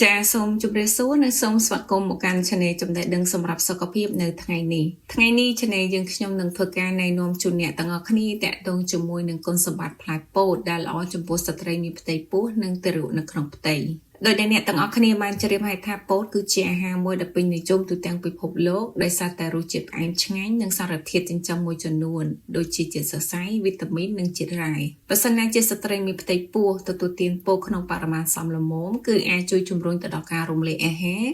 ចាសូមជម្រាបសួរនិងសូមស្វាគមន៍មកកាន់ Channel ចំណេះដឹងសម្រាប់សុខភាពនៅថ្ងៃនេះ Channel យើងខ្ញុំនឹងធ្វើការណែនាំជូនអ្នកទាំងអស់គ្នាតាក់ទងជាមួយនឹងគុណសម្បត្តិផ្លែពោតដែលល្អចំពោះស្ត្រីមានផ្ទៃពោះនិងទារកនៅក្នុងផ្ទៃដោយដែលអ្នកទាំងអស់គ្នាបានជ្រាបហើយថាពោតគឺជាអាហារមួយដែលពេញនិយមទូទាំងពិភពលោកដោយសារតែរសជាតិផ្អែមឆ្ងាញ់និងសារធាតុចិញ្ចឹមមួយចំនួនដូចជាជាតិសរសៃវីតាមីននិងជាតិរ៉ែបើសិនណាជាស្ត្រីមានផ្ទៃពោះទទួលទានពោតក្នុងបរិមាណសមល្មមគឺអាចជួយជំរុញទៅដល់ការរំលាយអាហារ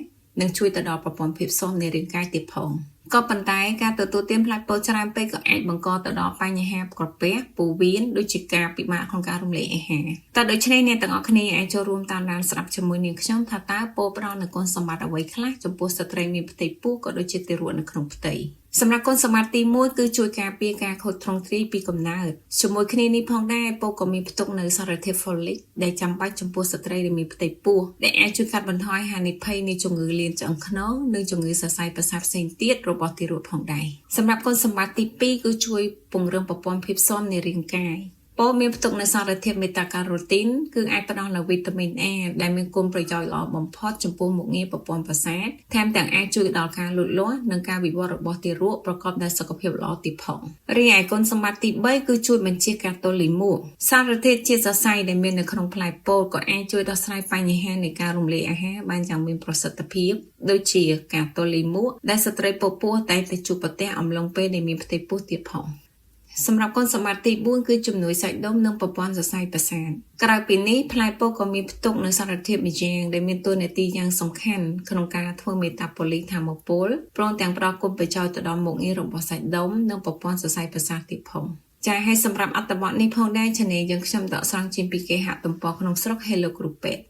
និងជួយទៅដល់ប្រព័ន្ធភាពស៊ាំនៃរាងកាយទៀតផងក៏ប៉ុន្តែការទទួលទានផ្លែពោតច្រើនពេកក៏អាចបង្កទៅដល់បញ្ហាក្រពះពោះវៀនដូចជាការពិបាកក្នុងការរំលាយអាហារតែដូច្នេះអ្នកទាំងអស់គ្នាអាចចូលរួមតាមដានស្ដាប់ជាមួយនាងខ្ញុំថាតើពោតផ្ដល់នូវគុណសម្បត្តិអ្វីខ្លះចំពោះស្ត្រីមានផ្ទៃពោះក៏ដូចជាទារកនៅក្នុងផ្ទៃសម្រាប់គុណសម្បត្តិទី1គឺជួយការពារការខូចទ្រង់ទ្រាយពីកំណើតជាមួយគ្នានេះផងដែរពោតក៏មានផ្ទុកនូវសារធាតុ Folic ដែលចាំបាច់ចំពោះស្ត្រីដែលមានផ្ទៃពោះដែលអាចជួយកាត់បន្ថយហានិភ័យនៃជំងឺលៀនឆ្អឹងខ្នងនិងជំងឺសរសៃប្រសាទផ្សេងទៀតរបស់ទារកផងដែរសម្រាប់គុណសម្បត្តិទី2គឺជួយពង្រឹងប្រព័ន្ធភាពស៊ាំនៃរាងកាយពោតមានផ្ទុកនូវសារធាតុ Beta Carotene គឺអាចផ្ដល់នូវវីតាមីន A ដែលមានគុណប្រយោជន៍ល្អបំផុតចំពោះមុខងារប្រព័ន្ធប្រសាទថែមទាំងអាចជួយដល់ការលូតលាស់និងការវិវត្តរបស់ទារកប្រកបដោយសុខភាពល្អទៀតផងរីឯគុណសម្បត្តិទី3គឺជួយបញ្ជាការតូលីមួកសារធាតុជាតិសរសៃដែលមាននៅក្នុងផ្លែពោតក៏អាចជួយដោះស្រាយបញ្ហានៃការរំលាយអាហារបានយ៉ាងមានប្រសិទ្ធភាពដូចជាការតូលីមួកដែលស្ត្រីពោះតែងតែជួបប្រទះអំឡុងពេលដែលមានផ្ទៃពោះទៀតផងសម្រាប់គុណសម្បត្តិទី4គឺជំនួយសាច់ដុំនិងប្រព័ន្ធសរសៃប្រសាទក្រៅពីនេះផ្លែពោតក៏មានផ្ទុកនូវសារធាតុម៉ាយ៉ាងដែលមានតួនាទីយ៉ាងសំខាន់ក្នុងការធ្វើមេតាបូលីកថាមពលព្រមទាំងផ្ដល់គុណប្រយោជន៍ទៅដល់មុខងាររបស់សាច់ដុំនិងប្រព័ន្ធសរសៃប្រសាទទៀតផងចា៎ហើយសម្រាប់អត្ថបទនេះផងដែរ Channel យើងខ្ញុំដកស្រង់ជាពីគេហទំព័រក្នុងស្រុក Hello Group Pet